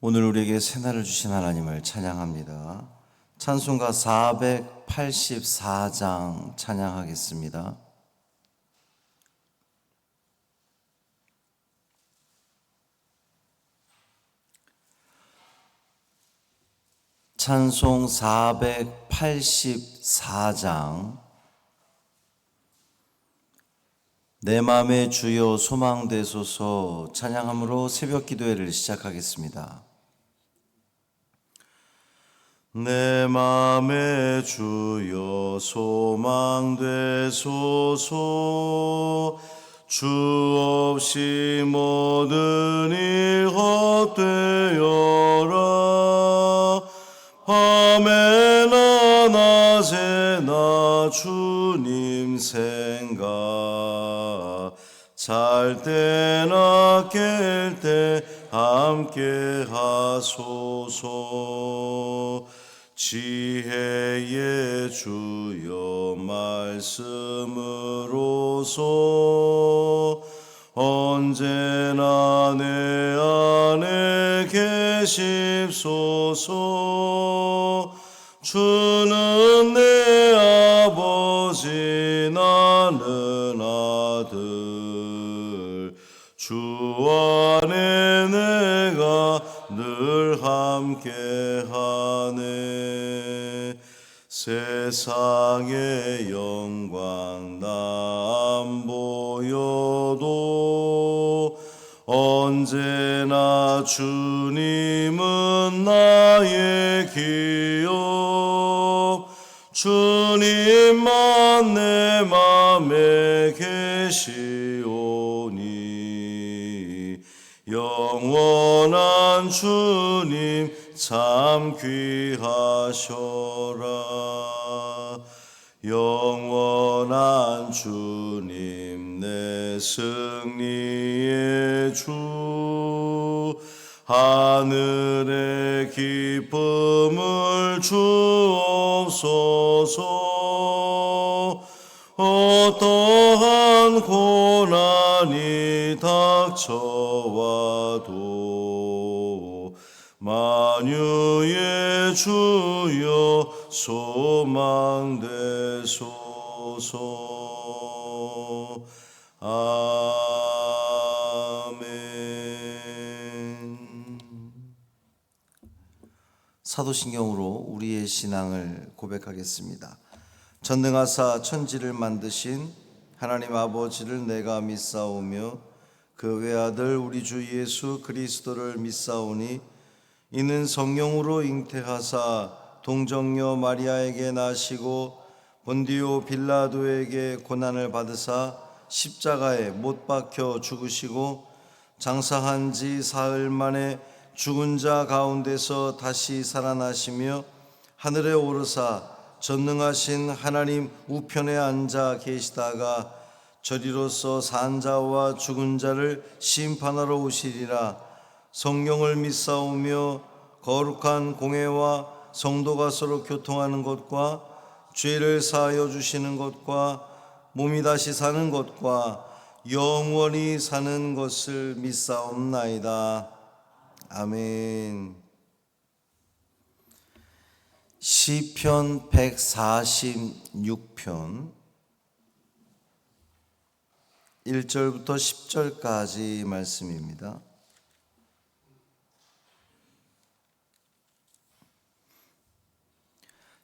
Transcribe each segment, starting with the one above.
오늘 우리에게 새날을 주신 하나님을 찬양합니다. 찬송가 484장 찬양하겠습니다. 찬송 484장. 내 맘의 주여 소망되소서 찬양함으로 새벽 기도회를 시작하겠습니다. 내 맘의 주여 소망되소서 주 없이 모든 일 헛되어라 밤에나 낮에나 주님 생각 잘 때나 깰 때 함께 하소서 지혜의 주여 말씀으로서 언제나 내 안에 계십소서 주는 내 아버지 나는 아들 주 안에 내가 늘 함께하네 세상의 영광 나 안 보여도 언제나 주님은 나의 기업 주님만 내 맘에 계시오니 영원한 주님 참 귀하셔라 영원한 주님 내 승리의 주 하늘의 기쁨을 주옵소서 어떠한 고난이 닥쳐와도 만유의 주여 소망되소서 아멘. 사도신경으로 우리의 신앙을 고백하겠습니다. 전능하사 천지를 만드신 하나님 아버지를 내가 믿사오며 그 외아들 우리 주 예수 그리스도를 믿사오니 이는 성령으로 잉태하사 동정녀 마리아에게 나시고 본디오 빌라도에게 고난을 받으사 십자가에 못 박혀 죽으시고 장사한 지 사흘 만에 죽은 자 가운데서 다시 살아나시며 하늘에 오르사 전능하신 하나님 우편에 앉아 계시다가 저리로서 산 자와 죽은 자를 심판하러 오시리라. 성령을 믿사오며 거룩한 공회와 성도가 서로 교통하는 것과 죄를 사하여 주시는 것과 몸이 다시 사는 것과 영원히 사는 것을 믿사옵나이다. 아멘. 시편 146편 1절부터 10절까지 말씀입니다.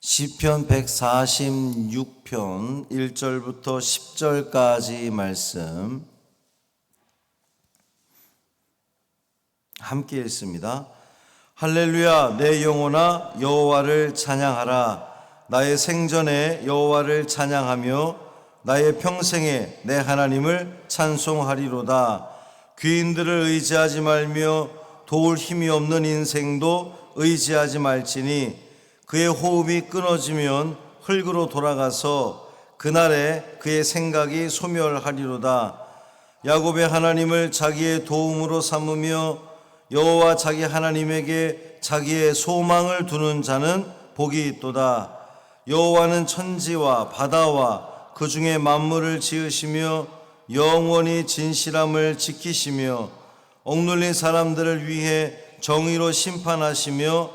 시편 146편 1절부터 10절까지 말씀 함께 읽습니다. 할렐루야 내 영혼아 여호와를 찬양하라. 나의 생전에 여호와를 찬양하며 나의 평생에 내 하나님을 찬송하리로다. 귀인들을 의지하지 말며 도울 힘이 없는 인생도 의지하지 말지니 그의 호흡이 끊어지면 흙으로 돌아가서 그날에 그의 생각이 소멸하리로다. 야곱의 하나님을 자기의 도움으로 삼으며 여호와 자기 하나님에게 자기의 소망을 두는 자는 복이 있도다. 여호와는 천지와 바다와 그 중에 만물을 지으시며 영원히 진실함을 지키시며 억눌린 사람들을 위해 정의로 심판하시며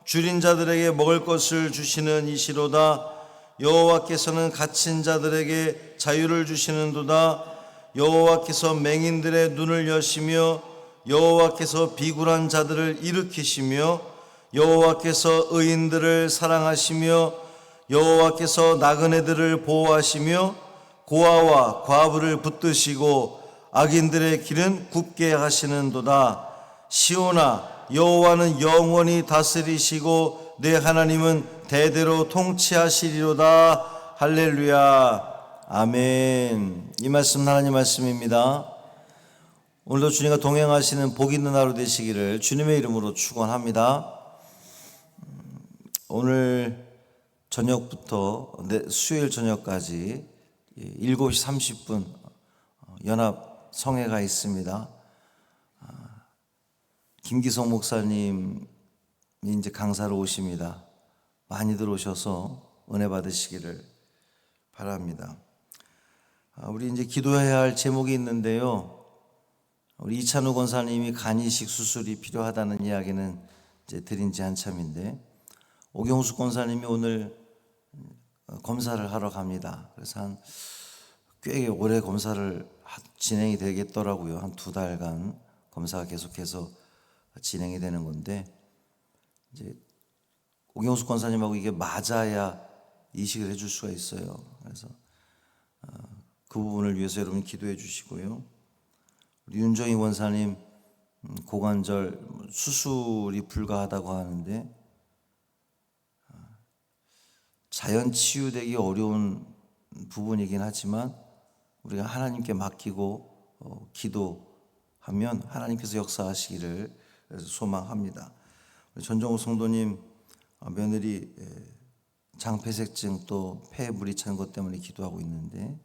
줄인 자들에게 먹을 것을 주시는 이시로다. 여호와께서는 갇힌 자들에게 자유를 주시는도다. 여호와께서 맹인들의 눈을 여시며 여호와께서 비굴한 자들을 일으키시며 여호와께서 의인들을 사랑하시며 여호와께서 나그네들을 보호하시며 고아와 과부를 붙드시고 악인들의 길은 굽게 하시는도다. 시온아, 여호와는 영원히 다스리시고 내 하나님은 대대로 통치하시리로다. 할렐루야. 아멘. 이 말씀 하나님 말씀입니다. 오늘도 주님과 동행하시는 복 있는 하루 되시기를 주님의 이름으로 축원합니다. 오늘 저녁부터 수요일 저녁까지 7시 30분 연합 성회가 있습니다. 김기성 목사님이 이제 강사로 오십니다. 많이들 오셔서 은혜 받으시기를 바랍니다. 우리 이제 기도해야 할 제목이 있는데요. 우리 이찬우 권사님이 간 이식 수술이 필요하다는 이야기는 이제 드린 지 한참인데, 오경수 권사님이 오늘 검사를 하러 갑니다. 그래서 꽤 오래 검사를 진행이 되겠더라고요. 한 2달간 검사가 계속해서 진행이 되는 건데, 이제 오경수 권사님하고 이게 맞아야 이식을 해줄 수가 있어요. 그래서 그 부분을 위해서 여러분 기도해 주시고요. 우리 윤정희 원사님 고관절 수술이 불가하다고 하는데 자연 치유되기 어려운 부분이긴 하지만 우리가 하나님께 맡기고 기도하면 하나님께서 역사하시기를 소망합니다. 전정우 성도님 며느리 장폐색증 또 폐에 물이 찬 것 때문에 기도하고 있는데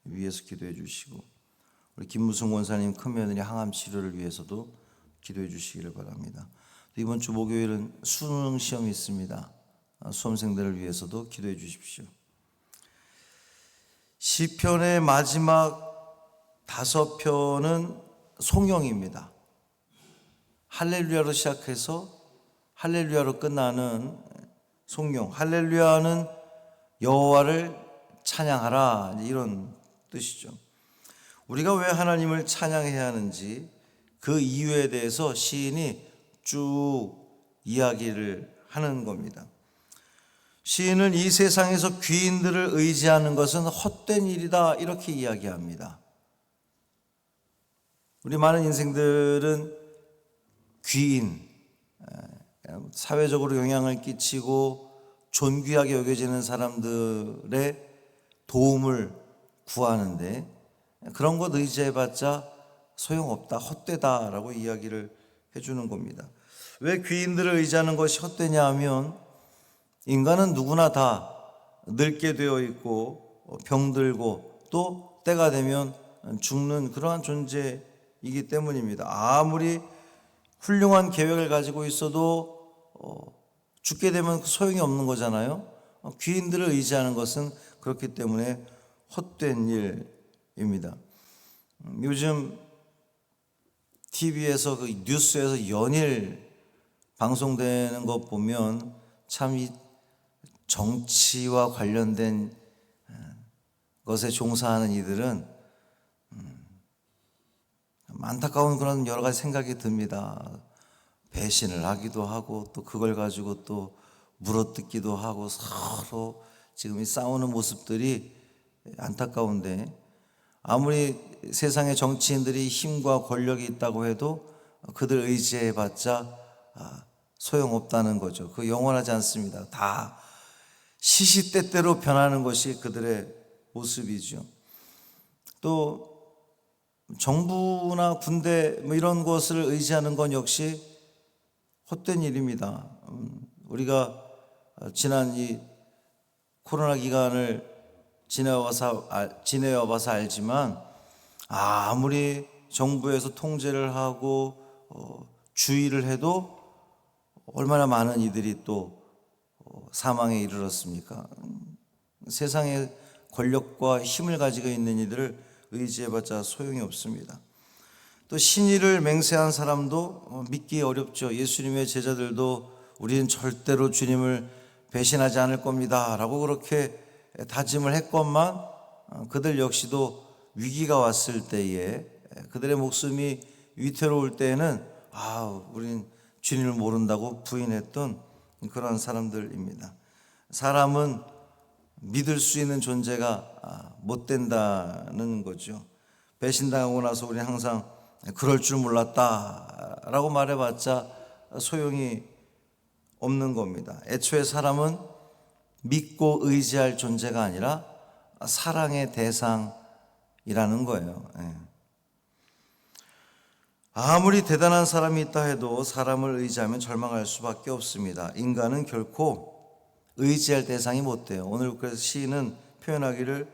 위에서 기도해 주시고, 우리 김무승 원사님 큰며느리 항암 치료를 위해서도 기도해 주시기를 바랍니다. 이번 주 목요일은 수능 시험이 있습니다. 수험생들을 위해서도 기도해 주십시오. 시편의 마지막 5편은 송영입니다. 할렐루야로 시작해서 할렐루야로 끝나는 송영. 할렐루야는 여호와를 찬양하라, 이런 뜻이죠. 우리가 왜 하나님을 찬양해야 하는지 그 이유에 대해서 시인이 쭉 이야기를 하는 겁니다. 시인은 이 세상에서 귀인들을 의지하는 것은 헛된 일이다, 이렇게 이야기합니다. 우리 많은 인생들은 귀인, 사회적으로 영향을 끼치고 존귀하게 여겨지는 사람들의 도움을 구하는데 그런 것 의지해봤자 소용없다, 헛되다라고 이야기를 해주는 겁니다. 왜 귀인들을 의지하는 것이 헛되냐 하면, 인간은 누구나 다 늙게 되어 있고 병들고 또 때가 되면 죽는 그러한 존재이기 때문입니다. 아무리 훌륭한 계획을 가지고 있어도 죽게 되면 소용이 없는 거잖아요. 귀인들을 의지하는 것은 그렇기 때문에 헛된 일입니다. 요즘 TV에서 그 뉴스에서 연일 방송되는 것 보면 참 이 정치와 관련된 것에 종사하는 이들은 안타까운 그런 여러 가지 생각이 듭니다. 배신을 하기도 하고 또 그걸 가지고 또 물어뜯기도 하고 서로 지금 이 싸우는 모습들이 안타까운데, 아무리 세상의 정치인들이 힘과 권력이 있다고 해도 그들 의지해봤자 소용없다는 거죠. 그 영원하지 않습니다. 다 시시때때로 변하는 것이 그들의 모습이죠. 또 정부나 군대 이런 것을 의지하는 건 역시 헛된 일입니다. 우리가 지난 이 코로나 기간을 지내와봐서 알지만 아무리 정부에서 통제를 하고 주의를 해도 얼마나 많은 이들이 또 사망에 이르렀습니까? 세상에 권력과 힘을 가지고 있는 이들을 의지해봤자 소용이 없습니다. 또 신의를 맹세한 사람도 믿기 어렵죠. 예수님의 제자들도 우리는 절대로 주님을 배신하지 않을 겁니다 라고 그렇게 다짐을 했건만 그들 역시도 위기가 왔을 때에, 그들의 목숨이 위태로울 때에는 우린 주님을 모른다고 부인했던 그런 사람들입니다. 사람은 믿을 수 있는 존재가 못 된다는 거죠. 배신당하고 나서 우리는 항상 그럴 줄 몰랐다라고 말해봤자 소용이 없는 겁니다. 애초에 사람은 믿고 의지할 존재가 아니라 사랑의 대상이라는 거예요. 아무리 대단한 사람이 있다 해도 사람을 의지하면 절망할 수밖에 없습니다. 인간은 결코 의지할 대상이 못 돼요. 오늘 그래서 시인은 표현하기를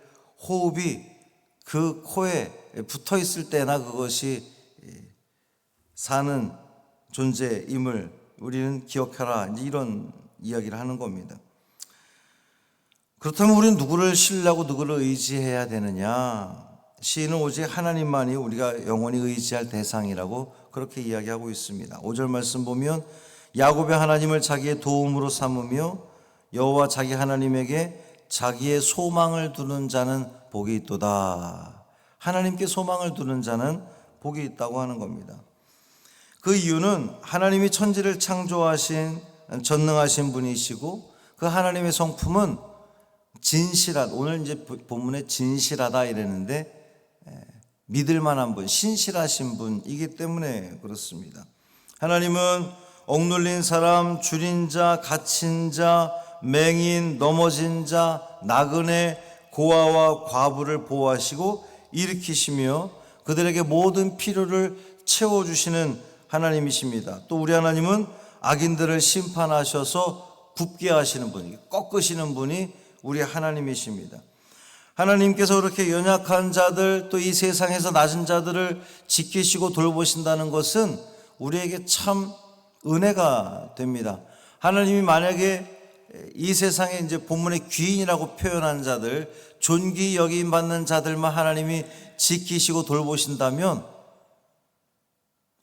호흡이 그 코에 붙어 있을 때나 그것이 사는 존재임을 우리는 기억하라, 이런 이야기를 하는 겁니다. 그렇다면 우리는 누구를 신뢰하고 누구를 의지해야 되느냐? 시인은 오직 하나님만이 우리가 영원히 의지할 대상이라고 그렇게 이야기하고 있습니다. 5절 말씀 보면 야곱의 하나님을 자기의 도움으로 삼으며 여호와 자기 하나님에게 자기의 소망을 두는 자는 복이 있도다. 하나님께 소망을 두는 자는 복이 있다고 하는 겁니다. 그 이유는 하나님이 천지를 창조하신 전능하신 분이시고 그 하나님의 성품은 진실하다. 오늘 이제 본문에 진실하다 이랬는데 믿을 만한 분, 신실하신 분이기 때문에 그렇습니다. 하나님은 억눌린 사람, 줄인 자, 갇힌 자, 맹인, 넘어진 자, 나그네, 고아와 과부를 보호하시고 일으키시며 그들에게 모든 필요를 채워주시는 하나님이십니다. 또 우리 하나님은 악인들을 심판하셔서 굽게 하시는 분이, 꺾으시는 분이 우리 하나님이십니다. 하나님께서 그렇게 연약한 자들, 또 이 세상에서 낮은 자들을 지키시고 돌보신다는 것은 우리에게 참 은혜가 됩니다. 하나님이 만약에 이 세상에 이제 본문의 귀인이라고 표현한 자들, 존귀 여김 받는 자들만 하나님이 지키시고 돌보신다면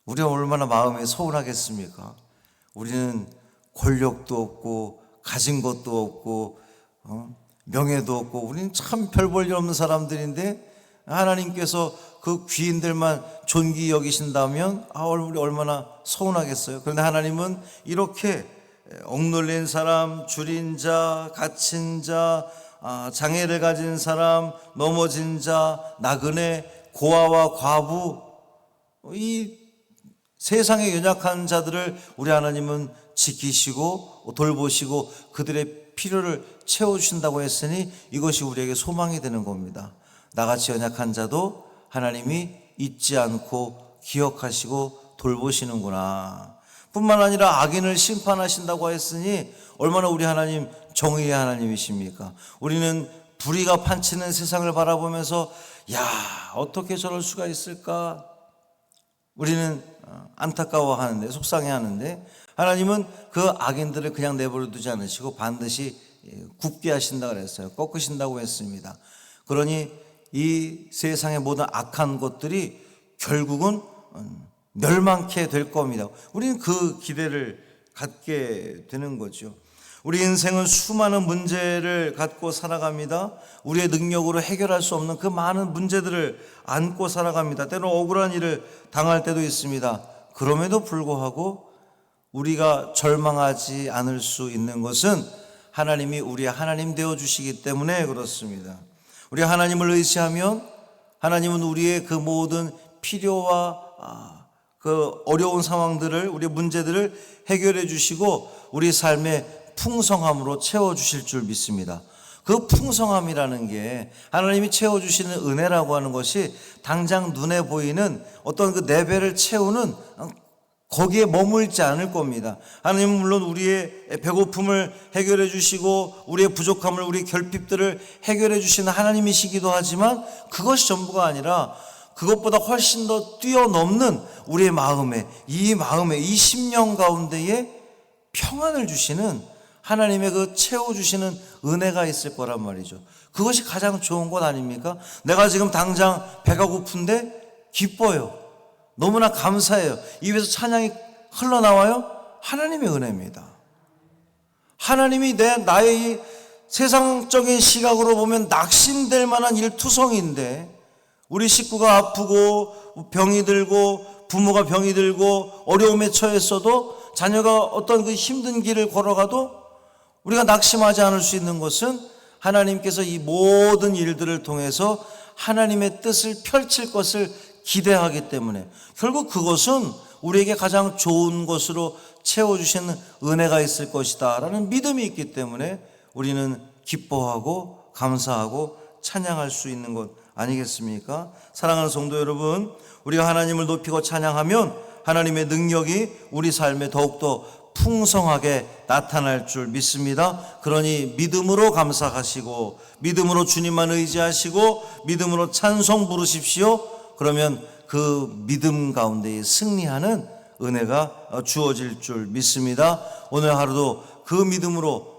우리가 얼마나 마음에 서운하겠습니까? 우리는 권력도 없고 가진 것도 없고 명예도 없고 우리는 참 별 볼 일 없는 사람들인데 하나님께서 그 귀인들만 존귀 여기신다면 우리 얼마나 서운하겠어요. 그런데 하나님은 이렇게 억눌린 사람, 줄인 자, 갇힌 자, 장애를 가진 사람, 넘어진 자, 나그네, 고아와 과부, 이 세상의 연약한 자들을 우리 하나님은 지키시고 돌보시고 그들의 필요를 채워주신다고 했으니 이것이 우리에게 소망이 되는 겁니다. 나같이 연약한 자도 하나님이 잊지 않고 기억하시고 돌보시는구나. 뿐만 아니라 악인을 심판하신다고 했으니 얼마나 우리 하나님 정의의 하나님이십니까? 우리는 불의가 판치는 세상을 바라보면서 어떻게 저럴 수가 있을까? 우리는 안타까워하는데, 속상해하는데 하나님은 그 악인들을 그냥 내버려 두지 않으시고 반드시 굽게 하신다고 그랬어요. 꺾으신다고 했습니다. 그러니 이 세상의 모든 악한 것들이 결국은 멸망케 될 겁니다. 우리는 그 기대를 갖게 되는 거죠. 우리 인생은 수많은 문제를 갖고 살아갑니다. 우리의 능력으로 해결할 수 없는 그 많은 문제들을 안고 살아갑니다. 때로 억울한 일을 당할 때도 있습니다. 그럼에도 불구하고 우리가 절망하지 않을 수 있는 것은 하나님이 우리의 하나님 되어주시기 때문에 그렇습니다. 우리 하나님을 의지하면 하나님은 우리의 그 모든 필요와 그 어려운 상황들을, 우리의 문제들을 해결해 주시고 우리 삶의 풍성함으로 채워주실 줄 믿습니다. 그 풍성함이라는 게 하나님이 채워주시는 은혜라고 하는 것이 당장 눈에 보이는 어떤 그 내 배를 채우는 거기에 머물지 않을 겁니다. 하나님은 물론 우리의 배고픔을 해결해 주시고 우리의 부족함을, 우리의 결핍들을 해결해 주시는 하나님이시기도 하지만 그것이 전부가 아니라 그것보다 훨씬 더 뛰어넘는 우리의 마음에, 이 심령 가운데에 평안을 주시는 하나님의 그 채워주시는 은혜가 있을 거란 말이죠. 그것이 가장 좋은 것 아닙니까? 내가 지금 당장 배가 고픈데 기뻐요. 너무나 감사해요. 입에서 찬양이 흘러나와요? 하나님의 은혜입니다. 하나님이 나의 이 세상적인 시각으로 보면 낙심될 만한 일투성인데, 우리 식구가 아프고 병이 들고 부모가 병이 들고 어려움에 처했어도, 자녀가 어떤 그 힘든 길을 걸어가도 우리가 낙심하지 않을 수 있는 것은 하나님께서 이 모든 일들을 통해서 하나님의 뜻을 펼칠 것을 기대하기 때문에, 결국 그것은 우리에게 가장 좋은 것으로 채워주시는 은혜가 있을 것이다 라는 믿음이 있기 때문에 우리는 기뻐하고 감사하고 찬양할 수 있는 것 아니겠습니까? 사랑하는 성도 여러분, 우리가 하나님을 높이고 찬양하면 하나님의 능력이 우리 삶에 더욱더 풍성하게 나타날 줄 믿습니다. 그러니 믿음으로 감사하시고 믿음으로 주님만 의지하시고 믿음으로 찬송 부르십시오. 그러면 그 믿음 가운데 승리하는 은혜가 주어질 줄 믿습니다. 오늘 하루도 그 믿음으로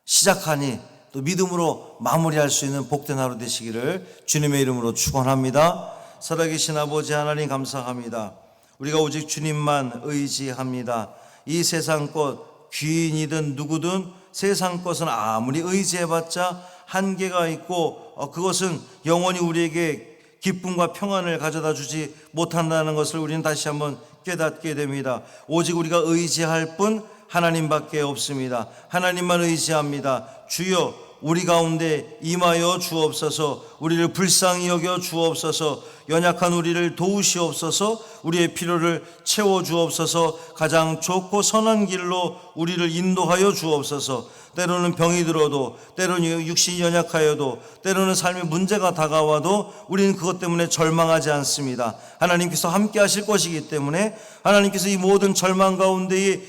시작하니 또 믿음으로 마무리할 수 있는 복된 하루 되시기를 주님의 이름으로 축원합니다. 살아계신 아버지 하나님 감사합니다. 우리가 오직 주님만 의지합니다. 이 세상 것, 귀인이든 누구든 세상 것은 아무리 의지해봤자 한계가 있고 그것은 영원히 우리에게 기쁨과 평안을 가져다 주지 못한다는 것을 우리는 다시 한번 깨닫게 됩니다. 오직 우리가 의지할 분 하나님밖에 없습니다. 하나님만 의지합니다. 주여 우리 가운데 임하여 주옵소서. 우리를 불쌍히 여겨 주옵소서. 연약한 우리를 도우시옵소서. 우리의 필요를 채워 주옵소서. 가장 좋고 선한 길로 우리를 인도하여 주옵소서. 때로는 병이 들어도, 때로는 육신이 연약하여도, 때로는 삶의 문제가 다가와도 우리는 그것 때문에 절망하지 않습니다. 하나님께서 함께 하실 것이기 때문에, 하나님께서 이 모든 절망 가운데에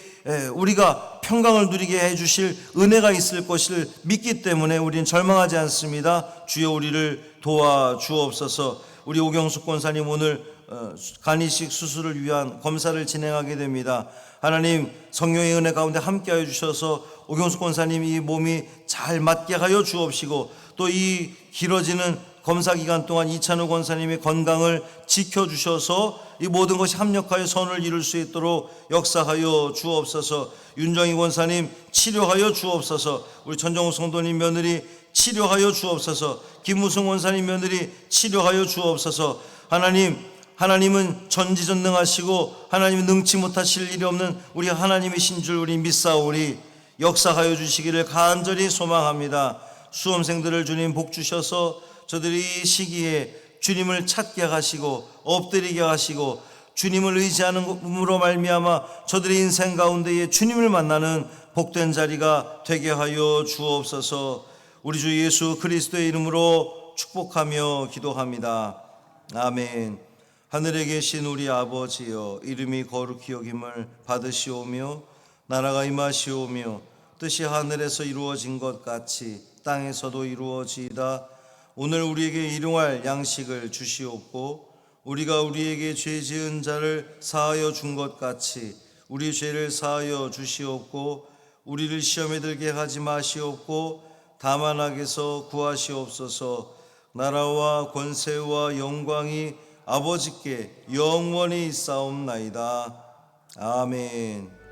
우리가 평강을 누리게 해주실 은혜가 있을 것을 믿기 때문에 우리는 절망하지 않습니다. 주여 우리를 도와주옵소서. 우리 오경숙 권사님 오늘 간이식 수술을 위한 검사를 진행하게 됩니다. 하나님 성령의 은혜 가운데 함께하여 주셔서 오경숙 권사님 이 몸이 잘 맞게 하여 주옵시고, 또 이 길어지는 검사 기간 동안 이찬우 권사님의 건강을 지켜주셔서 이 모든 것이 합력하여 선을 이룰 수 있도록 역사하여 주옵소서. 윤정희 권사님 치료하여 주옵소서. 우리 전정욱 성도님 며느리 치료하여 주옵소서. 김무승 권사님 며느리 치료하여 주옵소서. 하나님은 전지전능하시고 하나님은 능치 못하실 일이 없는 우리 하나님이신 줄 우리 믿사오리. 역사하여 주시기를 간절히 소망합니다. 수험생들을 주님 복 주셔서 저들이 이 시기에 주님을 찾게 하시고 엎드리게 하시고 주님을 의지하는으로 말미암아 저들의 인생 가운데에 주님을 만나는 복된 자리가 되게 하여 주옵소서. 우리 주 예수 그리스도의 이름으로 축복하며 기도합니다. 아멘. 하늘에 계신 우리 아버지여, 이름이 거룩히 여김을 받으시오며 나라가 임하시오며 뜻이 하늘에서 이루어진 것 같이 땅에서도 이루어지이다. 오늘 우리에게 일용할 양식을 주시옵고 우리가 우리에게 죄 지은 자를 사하여 준 것 같이 우리 죄를 사하여 주시옵고 우리를 시험에 들게 하지 마시옵고 다만 악에서 구하시옵소서. 나라와 권세와 영광이 아버지께 영원히 있사옵나이다. 아멘.